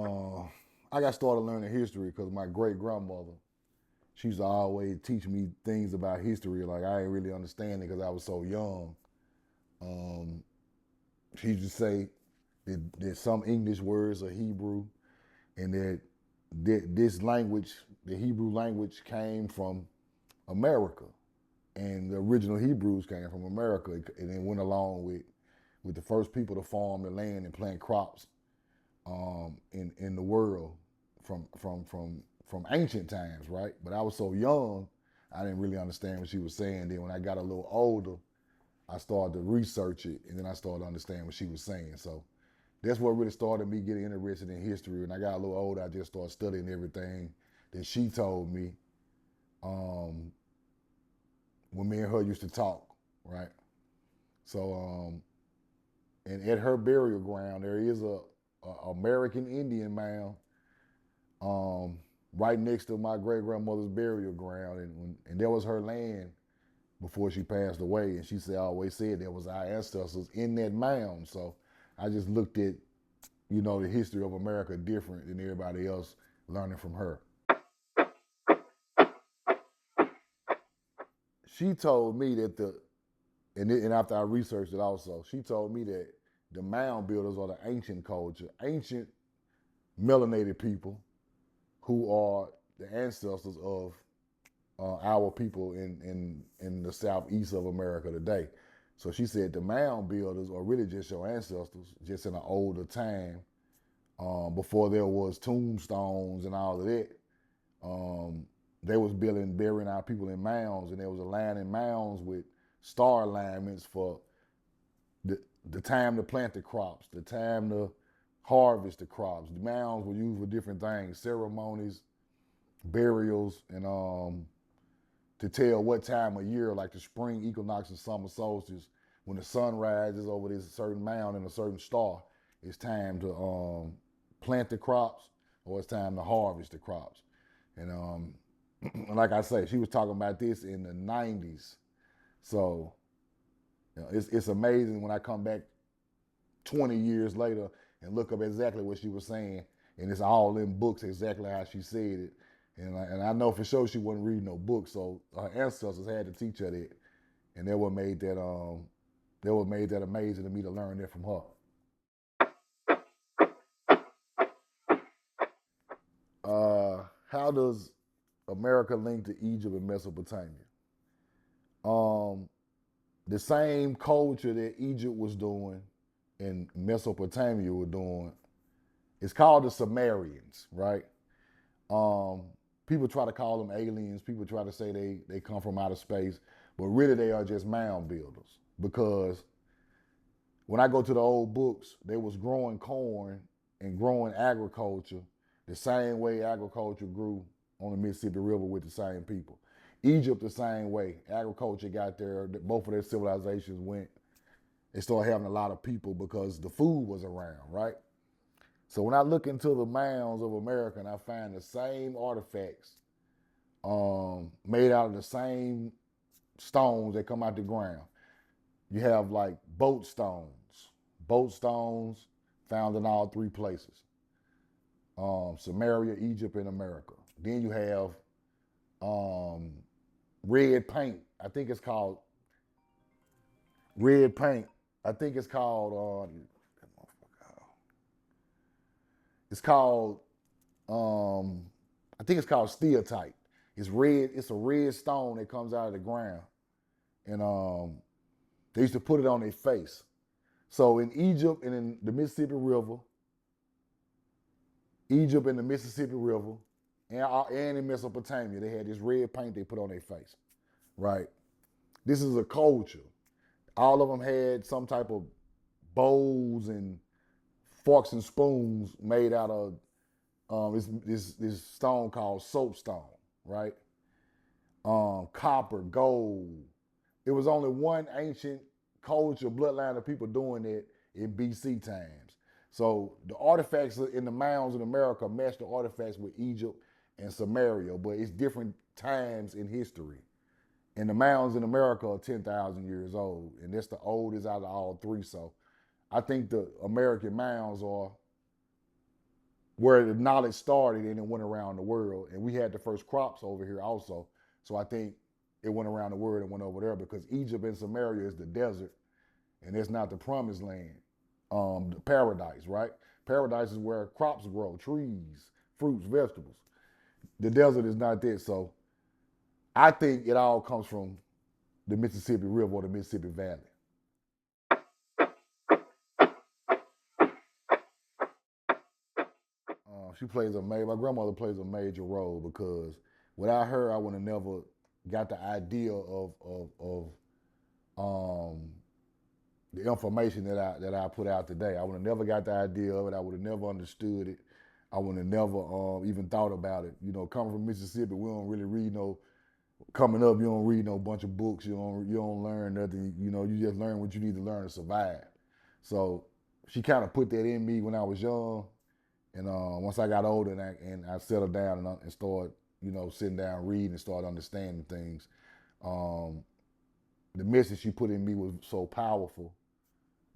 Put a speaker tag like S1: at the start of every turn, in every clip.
S1: uh, I got started learning history because my great grandmother, she used to always teach me things about history. Like I didn't really understand it because I was so young. Um, she used to say that some English words are Hebrew, and that this language, the Hebrew language, came from America, and the original Hebrews came from America, and it went along with the first people to farm the land and plant crops in the world from ancient times, right? But I was so young, I didn't really understand what she was saying. Then when I got a little older, I started to research it, and then I started to understand what she was saying. So that's what really started me getting interested in history. When I got a little older, I just started studying everything that she told me um, when me and her used to talk, right? So, and at her burial ground, there is a American Indian mound um, right next to my great grandmother's burial ground, and that was her land before she passed away. And she said, always said that was our ancestors in that mound. So I just looked at the history of America different than everybody else, learning from her. She told me that and after I researched it also, she told me that the mound builders are the ancient culture, ancient melanated people who are the ancestors of our people in the southeast of America today. So she said the mound builders are really just your ancestors, just in an older time, before there was tombstones and all of that. Um, they was burying our people in mounds, and there was a line in mounds with star alignments for the the time to plant the crops, the time to harvest the crops. The mounds were used for different things, ceremonies, burials, and to tell what time of year, like the spring equinox and summer solstice, when the sun rises over this certain mound and a certain star, it's time to plant the crops or it's time to harvest the crops. And like I say, she was talking about this in the 90s. So it's amazing when I come back 20 years later and look up exactly what she was saying. And it's all in books exactly how she said it. And I know for sure she wasn't reading no books, so her ancestors had to teach her that. And that what made that amazing to me to learn that from her. How does America link to Egypt and Mesopotamia? Um, the same culture that Egypt was doing and Mesopotamia were doing. It's called the Sumerians, right? Um, People try to call them aliens. People try to say they come from outer space, but really they are just mound builders. Because when I go to the old books, they was growing corn and growing agriculture the same way agriculture grew on the Mississippi River with the same people. Egypt the same way. Agriculture got there. Both of their civilizations went. They started having a lot of people because the food was around, right? So when I look into the mounds of America and I find the same artifacts made out of the same stones that come out the ground. You have like boat stones found in all three places: Samaria, Egypt, and America. Then you have um, red paint. I think it's called red paint. I think it's called um, I think it's called steatite. It's red. It's a red stone that comes out of the ground, and they used to put it on their face. So in Egypt and in the Mississippi River, and in Mesopotamia, they had this red paint they put on their face, right? This is a culture. All of them had some type of bowls and forks and spoons made out of this stone called soapstone, right? Copper, gold. It was only one ancient culture bloodline of people doing it in BC times. So the artifacts in the mounds in America match the artifacts with Egypt and Samaria, but it's different times in history. And the mounds in America are 10,000 years old, and that's the oldest out of all three. So I think the American mounds are where the knowledge started and it went around the world. And we had the first crops over here also. So I think it went around the world and went over there because Egypt and Samaria is the desert and it's not the promised land, the paradise, right? Paradise is where crops grow, trees, fruits, vegetables. The desert is not that. So I think it all comes from the Mississippi River or the Mississippi Valley. My grandmother plays a major role because without her, I would have never got the idea of um, the information that I put out today. I would have never got the idea of it. I would have never understood it. I would have never even thought about it. You know, coming from Mississippi, we don't really read no. Coming up, you don't read no bunch of books. You don't learn nothing. You know, you just learn what you need to learn to survive. So she kind of put that in me when I was young, and once I got older and I settled down and started, sitting down, reading, and started understanding things, um, the message she put in me was so powerful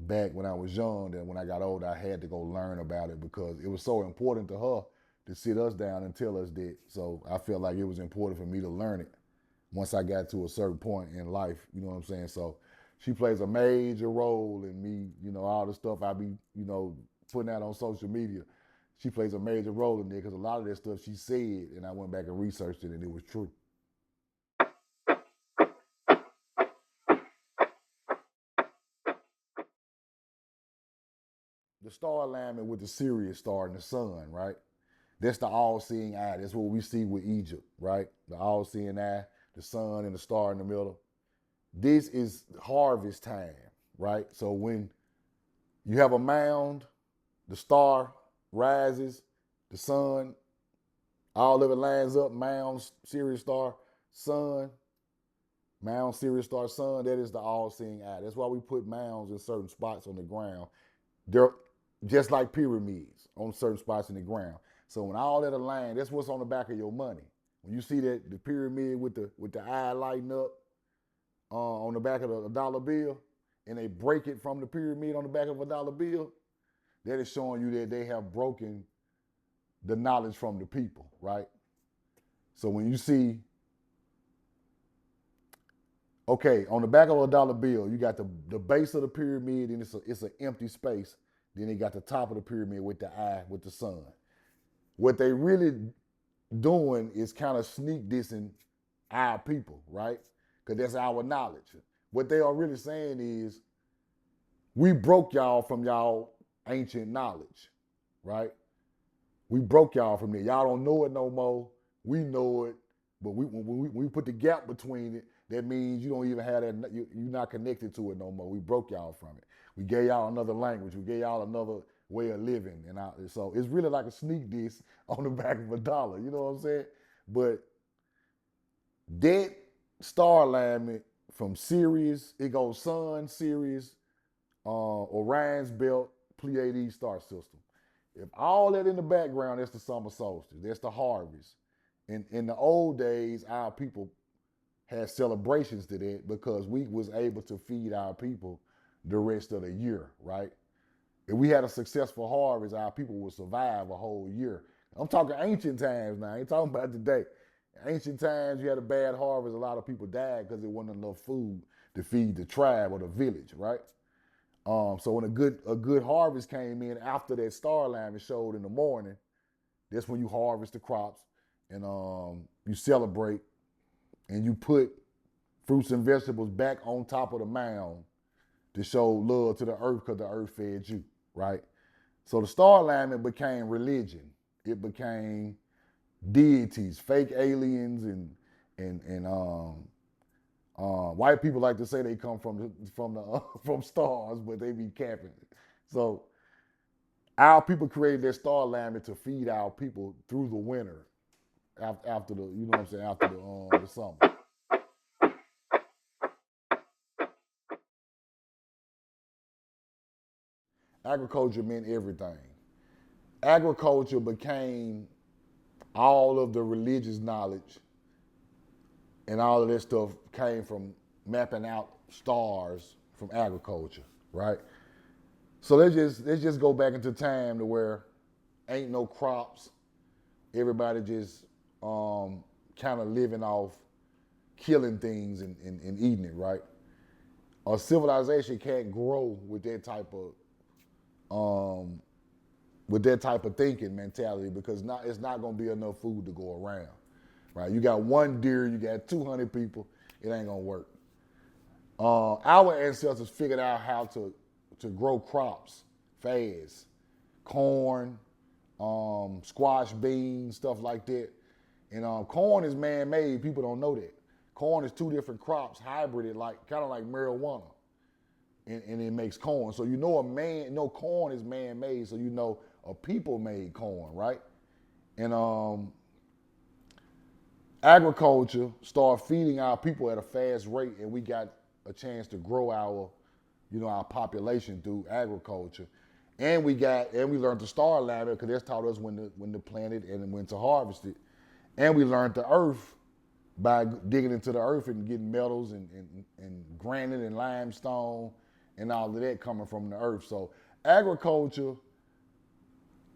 S1: back when I was young that when I got older, I had to go learn about it because it was so important to her to sit us down and tell us that. So I felt like it was important for me to learn it once I got to a certain point in life. You know what I'm saying? So she plays a major role in me, all the stuff I be, putting out on social media. She plays a major role in there because a lot of that stuff she said, and I went back and researched it, and it was true. The star alignment with the Sirius star and the sun, right? That's the all-seeing eye. That's what we see with Egypt, right? The all-seeing eye, the sun and the star in the middle. This is harvest time, right? So when you have a mound, the star rises, the sun, all of it lines up, mound, Sirius star, sun, mound, Sirius star, sun, that is the all-seeing eye. That's why we put mounds in certain spots on the ground. They're just like pyramids on certain spots in the ground. So when all that align, that's what's on the back of your money. When you see that the pyramid with the eye lighting up on the back of a dollar bill, and they break it from the pyramid on the back of a dollar bill, that is showing you that they have broken the knowledge from the people, right? So when you see, okay, on the back of a dollar bill, you got the base of the pyramid, and it's an empty space. Then they got the top of the pyramid with the eye, with the sun. What they really doing is kind of sneak dissing our people, right? Because that's our knowledge. What they are really saying is, we broke y'all from y'all ancient knowledge, right? We broke y'all from there. Y'all don't know it no more. We know it, but when we put the gap between it, that means you don't even have that. You're not connected to it no more. We broke y'all from it. We gave y'all another language. We gave y'all another way of living, so it's really like a sneak diss on the back of a dollar. You know what I'm saying? But that star alignment from Sirius, it goes Sun, Sirius, Orion's belt, Pleiades star system. If all that in the background, that's the summer solstice, that's the harvest. In the old days, our people had celebrations to that because we was able to feed our people the rest of the year, right? If we had a successful harvest, our people would survive a whole year. I'm talking ancient times now. I ain't talking about today. Ancient times, you had a bad harvest. A lot of people died because there wasn't enough food to feed the tribe or the village, right? So when a good harvest came in after that star alignment showed in the morning, that's when you harvest the crops and you celebrate and you put fruits and vegetables back on top of the mound to show love to the earth because the earth fed you, right? So the star alignment became religion. It became deities, fake aliens, and white people like to say they come from stars, but they be capping it. So our people created their star alignment to feed our people through the winter after the, you know what I'm saying, after the summer. Agriculture meant everything. Agriculture became all of the religious knowledge, and all of this stuff came from mapping out stars from agriculture, right? So let's just go back into time to where ain't no crops. Everybody just kind of living off killing things and eating it, right? A civilization can't grow with that type of thinking mentality because it's not gonna be enough food to go around, right? You got one deer, you got 200 people, it ain't gonna work. Our ancestors figured out how to grow crops fast, corn, squash, beans, stuff like that. And corn is man-made. People don't know that. Corn is two different crops, hybrided, kind of like marijuana, and it makes corn. So you know corn is man-made. So you know a people-made corn, right? And agriculture started feeding our people at a fast rate, and we got a chance to grow our population through agriculture. And we learned to start ladder because that's taught us when to plant it and when to harvest it. And we learned the earth by digging into the earth and getting metals and granite and limestone and all of that coming from the earth. So agriculture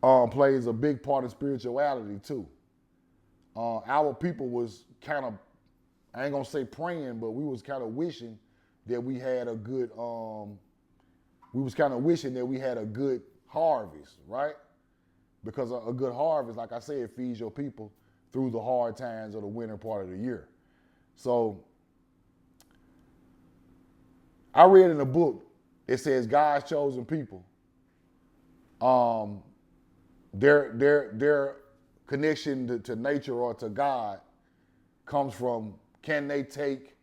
S1: plays a big part of spirituality too. Our people was kind of, I ain't gonna say praying, but we was kind of wishing that we had a good, harvest, right? Because a good harvest, like I said, feeds your people through the hard times of the winter part of the year. So I read in a book, it says God's chosen people, their connection to nature or to God comes from, can they take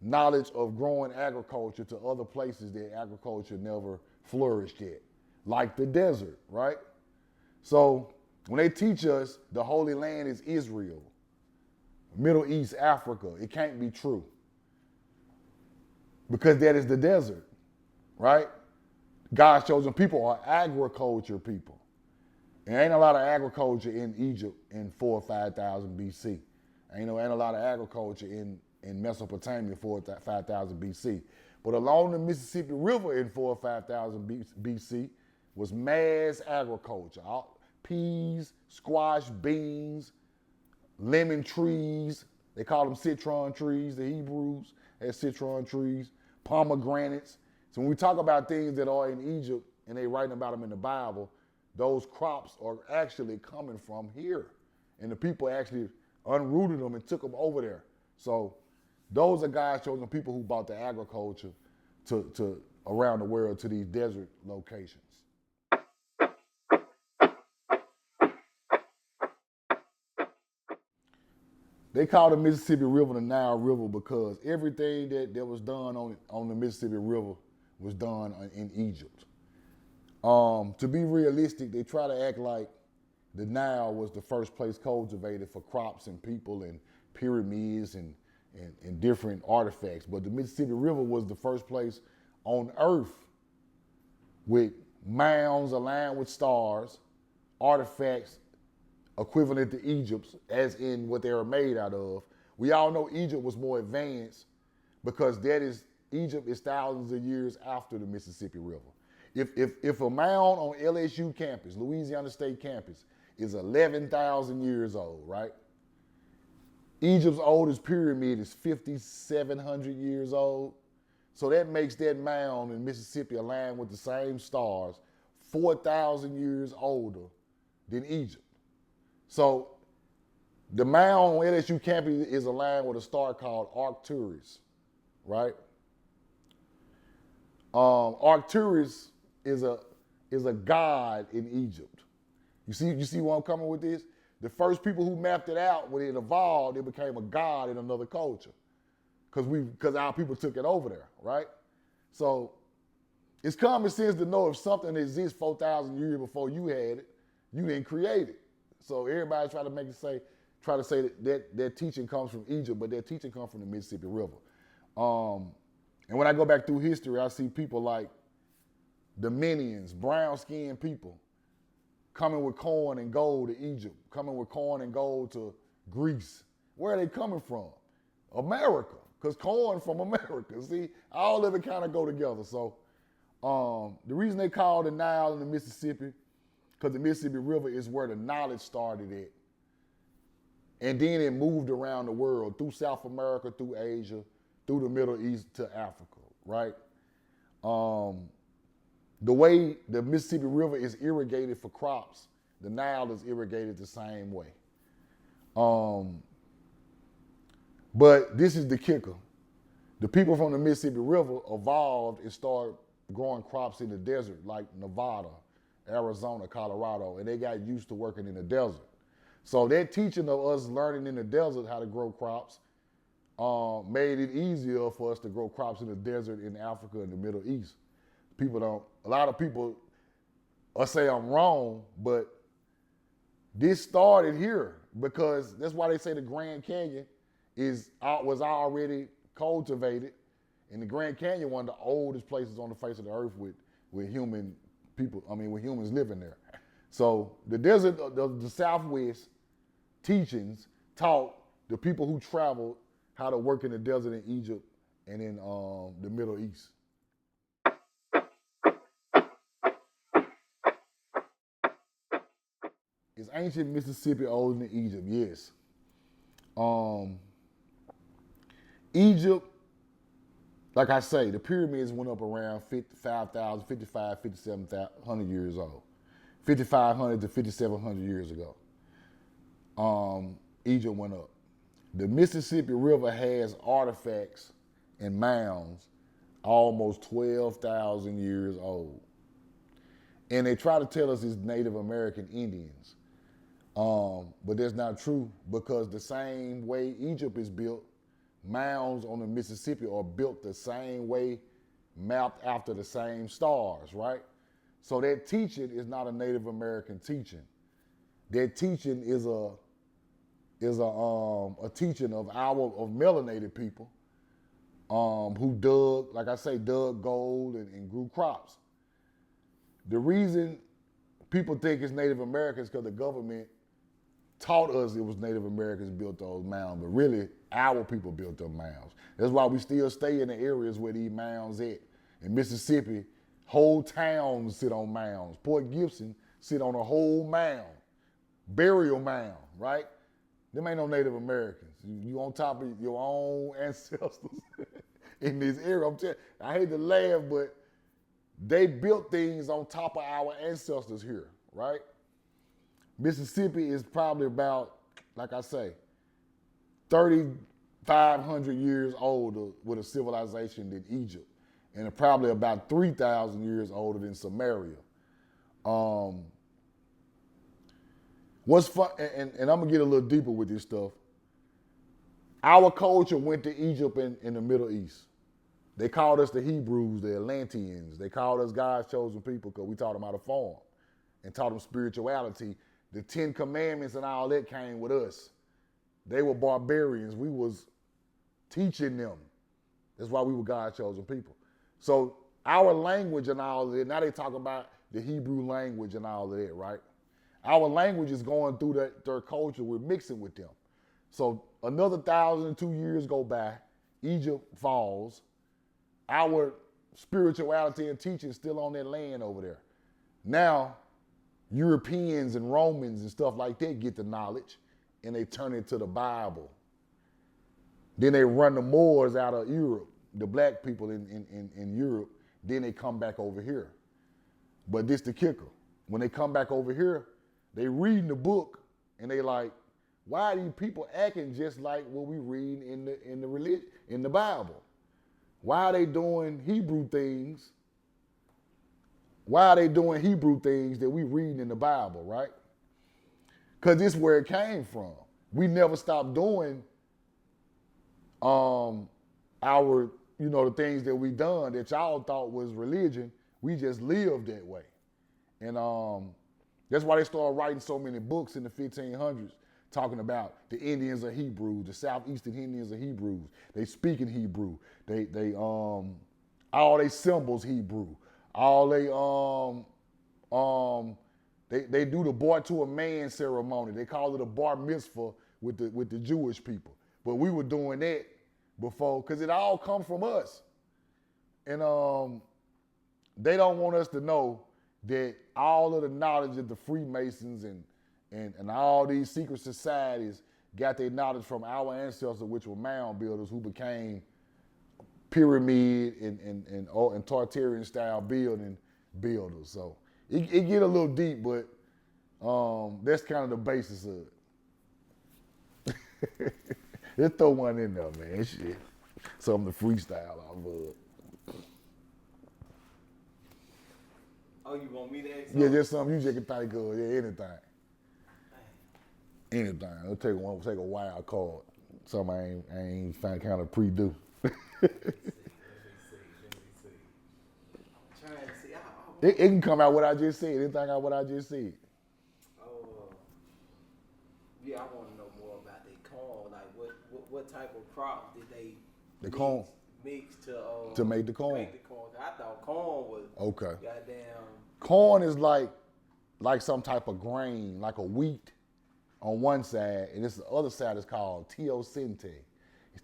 S1: knowledge of growing agriculture to other places that agriculture never flourished yet, like the desert, right? So when they teach us the Holy Land is Israel, Middle East, Africa, it can't be true because that is the desert, right? God's chosen people are agriculture people. There ain't a lot of agriculture in Egypt in 4,000 or 5,000 BC. Ain't a lot of agriculture in Mesopotamia 4,000 or 5,000 BC. But along the Mississippi River in 4,000 or 5,000 BC was mass agriculture. Peas, squash, beans, lemon trees. They call them citron trees. The Hebrews had citron trees, pomegranates. So when we talk about things that are in Egypt and they writing about them in the Bible, those crops are actually coming from here. And the people actually unrooted them and took them over there. So those are God's chosen people who brought the agriculture to around the world to these desert locations. They call the Mississippi River the Nile River because everything that was done on the Mississippi River was done in Egypt. To be realistic, they try to act like the Nile was the first place cultivated for crops and people and pyramids and different artifacts. But the Mississippi River was the first place on earth with mounds aligned with stars, artifacts equivalent to Egypt's, as in what they were made out of. We all know Egypt was more advanced because Egypt is thousands of years after the Mississippi River. If a mound on LSU campus, Louisiana State campus, is 11,000 years old, right? Egypt's oldest pyramid is 5,700 years old. So that makes that mound in Mississippi aligned with the same stars 4,000 years older than Egypt. So the mound on LSU campus is aligned with a star called Arcturus, right? Arcturus is a god in Egypt. You see where I'm coming with this? The first people who mapped it out, when it evolved, it became a god in another culture because our people took it over there, right? So it's common sense to know if something exists 4,000 years before you had it, you didn't create it. So everybody try to say that teaching comes from Egypt, but that teaching comes from the Mississippi River. And when I go back through history, I see people like the Minions, brown-skinned people, coming with corn and gold to Egypt, coming with corn and gold to Greece. Where are they coming from? America, because corn from America. See, all of it kind of go together. So the reason they call the Nile and the Mississippi because the Mississippi River is where the knowledge started at. And then it moved around the world, through South America, through Asia, through the Middle East to Africa, right? The way the Mississippi River is irrigated for crops, the Nile is irrigated the same way. But this is the kicker. The people from the Mississippi River evolved and started growing crops in the desert, like Nevada, Arizona, Colorado, and they got used to working in the desert. So that teaching of us learning in the desert how to grow crops made it easier for us to grow crops in the desert in Africa and the Middle East. A lot of people say I'm wrong, but this started here because that's why they say the Grand Canyon was already cultivated, and the Grand Canyon, one of the oldest places on the face of the earth with human people, with humans living there. So the desert, the Southwest teachings taught the people who traveled how to work in the desert in Egypt and in the Middle East. Is ancient Mississippi older than Egypt? Yes. Egypt, like I say, the pyramids went up around 5,000, 5,700 years old. 5,500 to 5,700 years ago. Egypt went up. The Mississippi River has artifacts and mounds almost 12,000 years old. And they try to tell us it's Native American Indians. But that's not true, because the same way Egypt is built, mounds on the Mississippi are built the same way, mapped after the same stars, right? So that teaching is not a Native American teaching. That teaching is a teaching of melanated people who dug gold and grew crops. The reason people think it's Native Americans because the government taught us it was Native Americans built those mounds, but really our people built them mounds. That's why we still stay in the areas where these mounds at. In Mississippi, whole towns sit on mounds. Port Gibson sit on a whole mound, burial mound, right? Them ain't no Native Americans. You on top of your own ancestors in this area. I'm telling you, I hate to laugh, but they built things on top of our ancestors here, right? Mississippi is probably about, like I say, 3,500 years older with a civilization than Egypt, and probably about 3,000 years older than Samaria. What's fun, and I'm gonna get a little deeper with this stuff. Our culture went to Egypt in the Middle East. They called us the Hebrews, the Atlanteans. They called us God's chosen people because we taught them how to farm and taught them spirituality. The 10 Commandments and all that came with us. They were barbarians. We was teaching them. That's why we were God's chosen people. So our language and all of that, now they talk about the Hebrew language and all of that, right? Our language is going through their culture. We're mixing with them. So another 1,002 years go by, Egypt falls. Our spirituality and teaching is still on that land over there. Now, Europeans and Romans and stuff like that get the knowledge and they turn it to the Bible. Then they run the Moors out of Europe, the black people in Europe. Then they come back over here. But this the kicker. When they come back over here, they reading the book and they like, why are these people acting just like what we read in the religion, in the Bible? Why are they doing Hebrew things? Why are they doing Hebrew things that we read in the Bible, right? Because this is where it came from. We never stopped doing the things that we done that y'all thought was religion. We just lived that way. And that's why they started writing so many books in the 1500s talking about the Indians are Hebrews, the Southeastern Indians are Hebrews. They speak in Hebrew. They all they symbols Hebrew. All they do the boy to a man ceremony. They call it a bar mitzvah with the Jewish people. But we were doing that before because it all come from us. And they don't want us to know that all of the knowledge that the Freemasons and all these secret societies got their knowledge from our ancestors, which were mound builders who became pyramid and Tartarian style builders. So it get a little deep, but that's kind of the basis of it. Let's throw one in there, man. Shit. Something to freestyle off of.
S2: Oh, you want me to ask?
S1: Yeah, just something you just can think of. Yeah, anything. Anything. I'll take a wild card. Something I ain't kind of pre-do.
S2: Let me see. I'm trying to see.
S1: It can come out what I just said. Anything out what I just said.
S2: Yeah, I want to know more about the corn. Like, what type of crop did they mix
S1: to make the corn?
S2: Make the corn. I thought corn was goddamn.
S1: Corn is like some type of grain, like a wheat on one side, and the other side is called teosinte.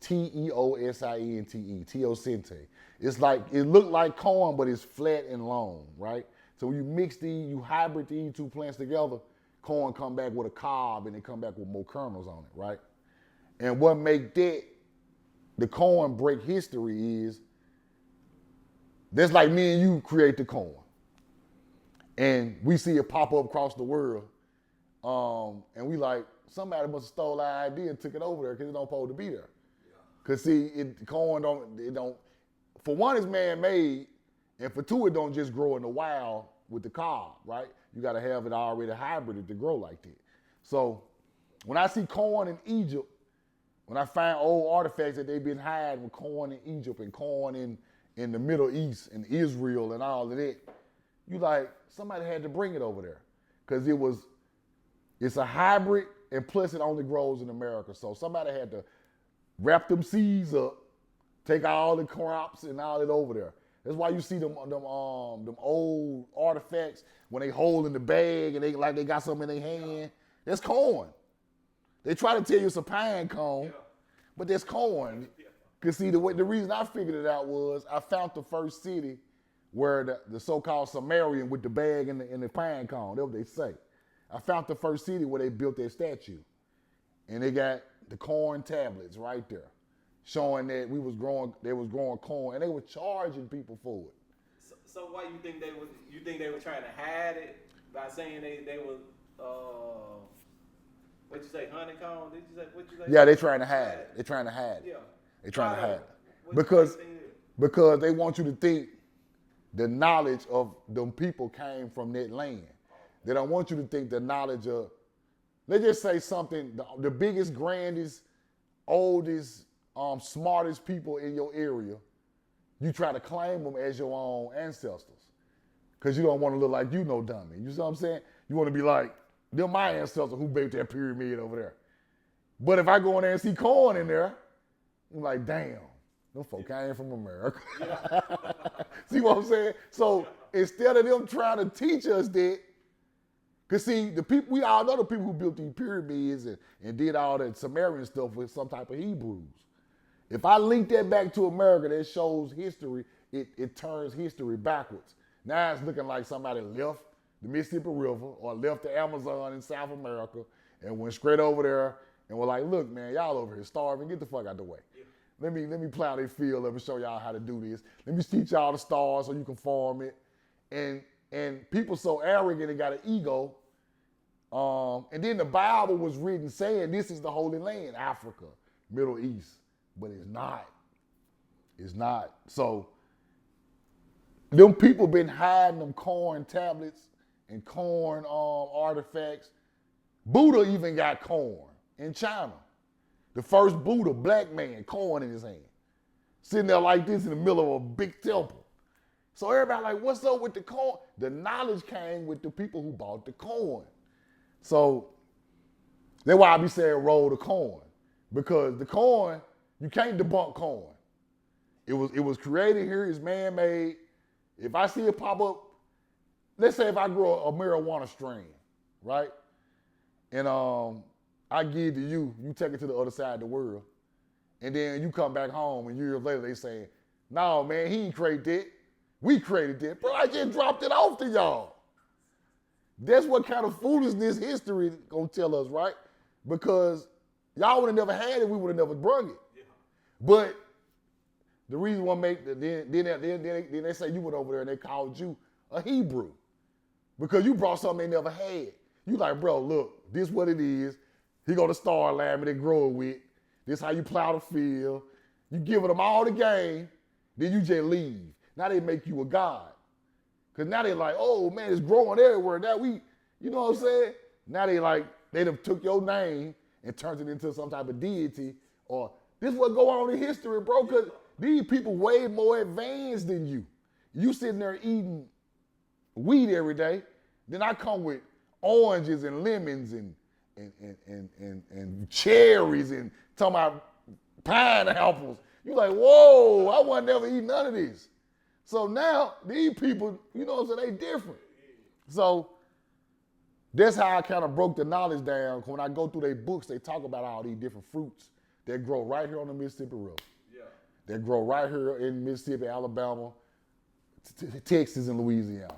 S1: Teosinte. Teosinte. It's like, it looked like corn, but it's flat and long, right? So when you mix you hybrid these two plants together, corn come back with a cob and they come back with more kernels on it, right? And what make that the corn break history is, that's like me and you create the corn. And we see it pop up across the world. And we like, somebody must have stole our idea and took it over there because it don't supposed to be there. Cause see, corn don't, for one, it's man-made, and for two, it don't just grow in the wild with the cob, right? You gotta have it already hybrided to grow like that. So when I see corn in Egypt, when I find old artifacts that they've been hiding with corn in Egypt and corn in the Middle East and Israel and all of that, you like, somebody had to bring it over there. Cause it's a hybrid, and plus it only grows in America. So somebody had to wrap them seeds up, take all the crops and all it over there. That's why you see them old artifacts when they hold in the bag and they got something in their hand. That's corn. They try to tell you it's a pine cone, but that's corn. Cause see, the reason I figured it out was I found the first city where the so-called Sumerian with the bag and the pine cone. That's what they say. I found the first city where they built their statue, and they got the corn tablets right there, showing that they was growing corn, and they were charging people for it.
S2: So why you think they were trying to hide it by saying they was what you say, honeycomb? Did you say what you say?
S1: Yeah, they're trying to hide it. They're trying to hide it.
S2: Yeah.
S1: They're trying to hide it. Because they want you to think the knowledge of them people came from that land. They don't want you to think the knowledge of, let's just say something, the biggest, grandest, oldest, smartest people in your area, you try to claim them as your own ancestors. Because you don't want to look like you know dummy. You see what I'm saying? You want to be like, they're my ancestors who built that pyramid over there. But if I go in there and see corn in there, I'm like, damn, them folk came from America. See what I'm saying? So instead of them trying to teach us that, because see, the people, we all know the people who built these pyramids and did all that Sumerian stuff with some type of Hebrews. If I link that back to America, that shows history, it turns history backwards. Now it's looking like somebody left the Mississippi River or left the Amazon in South America and went straight over there and were like, look, man, y'all over here starving, get the fuck out the way. Yeah. Let me plow their field up and show y'all how to do this. Let me teach y'all the stars so you can farm it. And people so arrogant and got an ego. And then the Bible was written saying this is the Holy Land, Africa, Middle East, but it's not. It's not. So them people been hiding them corn tablets and corn artifacts. Buddha even got corn in China. The first Buddha, black man, corn in his hand, sitting there like this in the middle of a big temple. So everybody like, what's up with the corn? The knowledge came with the people who bought the corn. So that's why I be saying roll the corn, because the corn, you can't debunk corn. It was created here, it's man-made. If I see it pop up, let's say if I grow a marijuana strain, right? And I give it to you, you take it to the other side of the world, and then you come back home and years later they saying, no man, he ain't created that. We created that. Bro, I just dropped it off to y'all. That's what kind of foolishness history gonna tell us, right? Because y'all would have never had it, we would have never brung it. Yeah. But the reason why then they say you went over there and they called you a Hebrew because you brought something they never had. You like, bro, look, this what it is. He go to Star Lamb and they grow it with. This how you plow the field. You giving them all the game, then you just leave. Now they make you a god. Because now they like, oh man, it's growing everywhere. Now we, you know what I'm saying? Now they like, they done took your name and turned it into some type of deity. Or this what go on in history, bro, because these people way more advanced than you. You sitting there eating wheat every day, then I come with oranges and lemons and cherries and talking about pineapples. You like, whoa, I wasn't never eating none of this. So now these people, you know what I'm saying, they different. So that's how I kind of broke the knowledge down. When I go through their books, they talk about all these different fruits that grow right here on the Mississippi River. Yeah. That grow right here in Mississippi, Alabama, Texas, and Louisiana.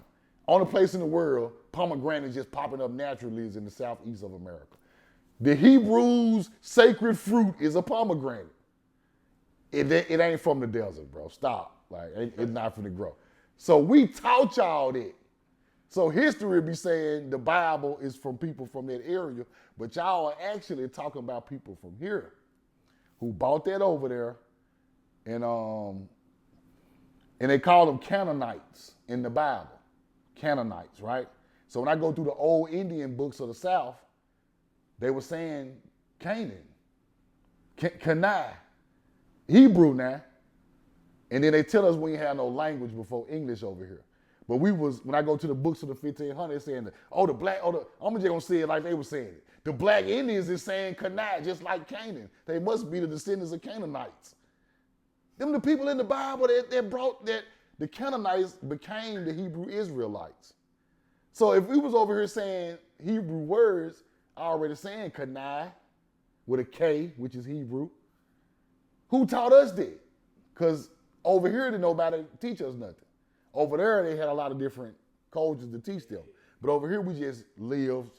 S1: Only place in the world, pomegranate just popping up naturally is in the southeast of America. The Hebrews' sacred fruit is a pomegranate. It ain't from the desert, bro. Stop. Like, it's not from the grow. So we taught y'all that. So history be saying the Bible is from people from that area, but y'all are actually talking about people from here who bought that over there, and they call them Canaanites in the Bible. Canaanites, right? So when I go through the old Indian books of the South, they were saying Canaan, Canaan, Hebrew now. And then they tell us we ain't had no language before English over here. But when I go to the books of the 1500s, saying, I'm just gonna say it like they were saying it. The black Indians is saying Canaan, just like Canaan. They must be the descendants of Canaanites. Them the people in the Bible that brought that the Canaanites became the Hebrew Israelites. So if we was over here saying Hebrew words, already saying Canaan with a K, which is Hebrew, who taught us that? Because over here, didn't nobody teach us nothing. Over there, they had a lot of different cultures to teach them. But over here, we just lived.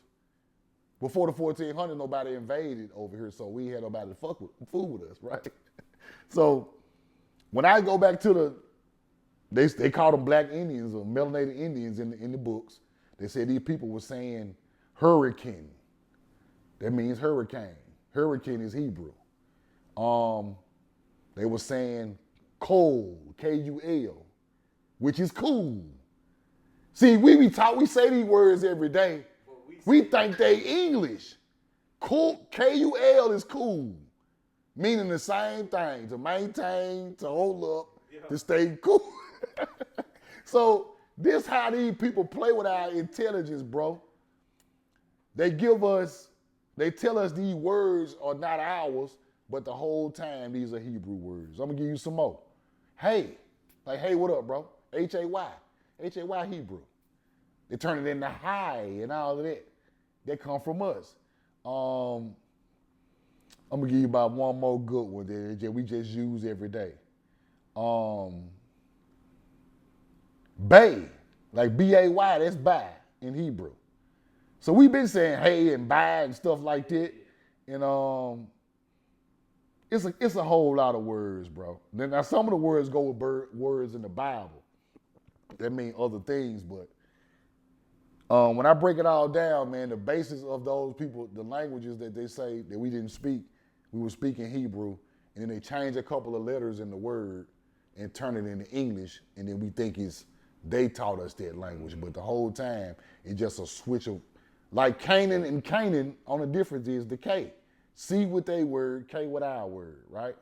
S1: Before the 1400s, nobody invaded over here, so we had nobody to fool with us, right? So when I go back to they call them black Indians or melanated Indians in the books. They said these people were saying hurricane. That means hurricane. Hurricane is Hebrew. They were saying coal, K-U-L, which is cool. See, we say these words every day. We think they English. Cool, K-U-L is cool, meaning the same thing, to maintain, to hold up, to stay cool. So this how these people play with our intelligence, bro. They tell us these words are not ours, but the whole time these are Hebrew words. I'm gonna give you some more. Hey, like hey, what up, bro? H-A-Y. H-A-Y Hebrew. They turn it into high and all of that. That come from us. I'm gonna give you about one more good one that we just use every day. Bay, like B-A-Y, that's buy in Hebrew. So we've been saying hey and buy and stuff like that. And it's a whole lot of words, bro. Now some of the words go with words in the Bible that mean other things, but when I break it all down, man, the basis of those people, the languages that they say that we didn't speak, we were speaking Hebrew, and then they change a couple of letters in the word and turn it into English, and then we think they taught us that language, but the whole time it's just a switch of, like Canaan and Canaan, only difference is the K. C with their word, K with our word, right?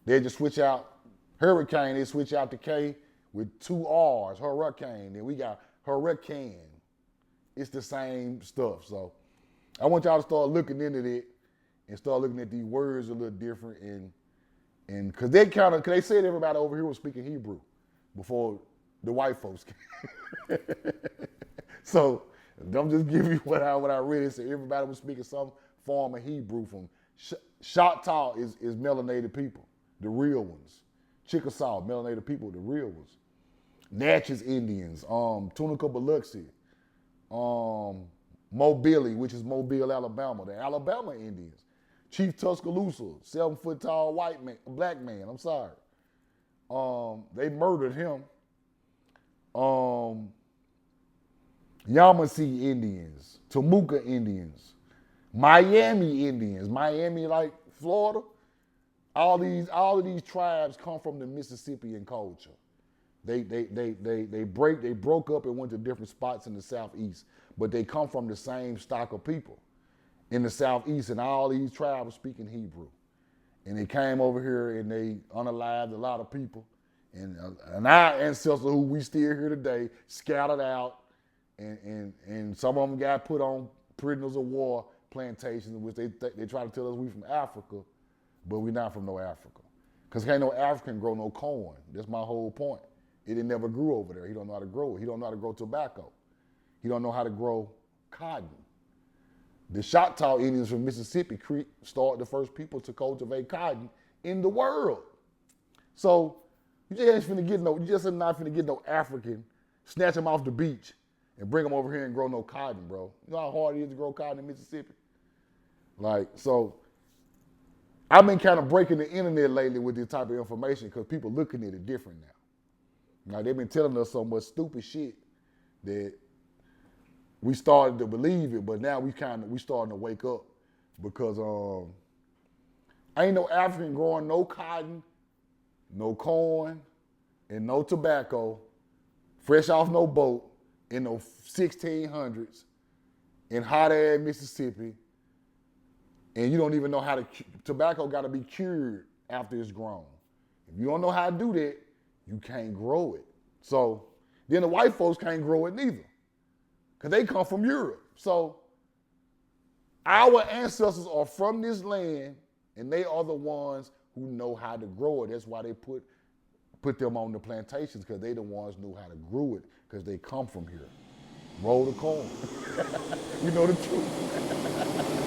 S1: They just switch out hurricane, they switch out the K with two R's, hurricane, then we got hurricane. It's the same stuff. So I want y'all to start looking into it and start looking at these words a little different, and because they said everybody over here was speaking Hebrew before the white folks came. So I'm just giving you what I read. It said everybody was speaking some form of Hebrew. From Choctaw is melanated people, the real ones. Chickasaw, melanated people, the real ones. Natchez Indians, Tunica Biloxi, Mobile, which is Mobile, Alabama, the Alabama Indians. Chief Tuscaloosa, 7-foot tall black man, I'm sorry. They murdered him. Yamasee Indians, Temuca Indians, Miami Indians, Miami like Florida. All of these tribes come from the Mississippian culture. They broke up and went to different spots in the Southeast, but they come from the same stock of people in the Southeast, and all these tribes were speaking Hebrew. And they came over here and they unalived a lot of people. And our ancestors, who we still here today, scattered out, and some of them got put on prisoners of war plantations, in which they try to tell us we from Africa, but we not from no Africa. Because can't no African grow no corn. That's my whole point. It never grew over there. He don't know how to grow it. He don't know how to grow tobacco. He don't know how to grow cotton. The Choctaw Indians from Mississippi started the first people to cultivate cotton in the world. So you just not finna get no African, snatch him off the beach and bring him over here and grow no cotton, bro. You know how hard it is to grow cotton in Mississippi? Like, so I've been kind of breaking the internet lately with this type of information because people looking at it different now. Now they've been telling us so much stupid shit that we started to believe it, but now we starting to wake up because ain't no African growing no cotton, no corn, and no tobacco, fresh off no boat in the 1600s in hot ass Mississippi, and you don't even know how to. Tobacco got to be cured after it's grown. If you don't know how to do that, you can't grow it. So then the white folks can't grow it neither, because they come from Europe. So our ancestors are from this land, and they are the ones who know how to grow it. That's why they put them on the plantations, because they the ones who knew how to grow it, because they come from here. Roll the corn. You know the truth.